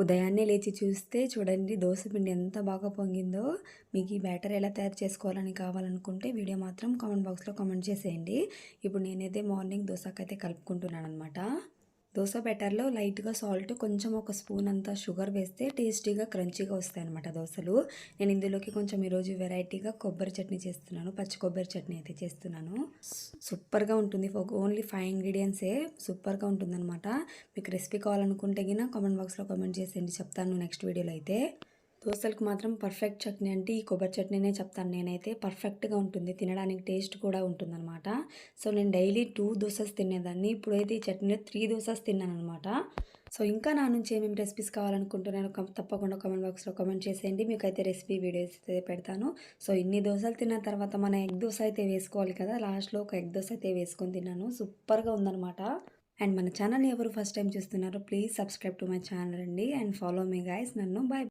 ఉదయాన్నే లేచి చూస్తే చూడండి దోస పిండి ఎంత బాగా పొంగిందో. మీకు ఈ బ్యాటర్ ఎలా తయారు చేసుకోవాలని కావాలనుకుంటే వీడియో మాత్రం కామెంట్ బాక్స్లో కామెంట్ చేసేయండి. ఇప్పుడు నేనైతే మార్నింగ్ దోసకైతే కలుపుకుంటున్నాను అనమాట. దోస బ్యాటర్లో లైట్గా సాల్ట్, కొంచెం ఒక స్పూన్ అంతా షుగర్ వేస్తే టేస్టీగా క్రంచీగా వస్తాయి అనమాట దోశలు. నేను ఇందులోకి కొంచెం ఈరోజు వెరైటీగా కొబ్బరి చట్నీ చేస్తున్నాను, పచ్చి కొబ్బరి చట్నీ అయితే చేస్తున్నాను. సూపర్గా ఉంటుంది. ఓన్లీ 5 ఇంగ్రీడియంట్సే సూపర్గా ఉంటుందన్నమాట. మీకు రెసిపీ కావాలనుకుంటే గిన కామెంట్ బాక్స్లో కామెంట్ చేసేయండి, చెప్తాను నెక్స్ట్ వీడియోలో అయితే. దోసలకు మాత్రం పర్ఫెక్ట్ చట్నీ అంటే ఈ కొబ్బరి చట్నీనే చెప్తాను నేనైతే. పర్ఫెక్ట్గా ఉంటుంది, తినడానికి టేస్ట్ కూడా ఉంటుందన్నమాట. సో నేను డైలీ 2 దోసెస్ తినేదాన్ని, ఇప్పుడైతే ఈ చట్నీలో 3 దోసెస్ తిన్నాను అనమాట. సో ఇంకా నా నుంచి ఏమేమి రెసిపీస్ కావాలనుకుంటున్నాను తప్పకుండా కామెంట్ బాక్స్లో కామెంట్ చేసేయండి. మీకైతే రెసిపీ వీడియోస్ అయితే పెడతాను. సో ఇన్ని దోశలు తిన్న తర్వాత మన ఎగ్ దోశ అయితే వేసుకోవాలి కదా, లాస్ట్లో ఒక ఎగ్ దోశ అయితే వేసుకొని తిన్నాను. సూపర్గా ఉందన్నమాట. అండ్ మన ఛానల్ని ఎవరు ఫస్ట్ టైం చూస్తున్నారో please subscribe to my channel అండి, అండ్ ఫాలో మీ గైస్. నన్ను బాయ్.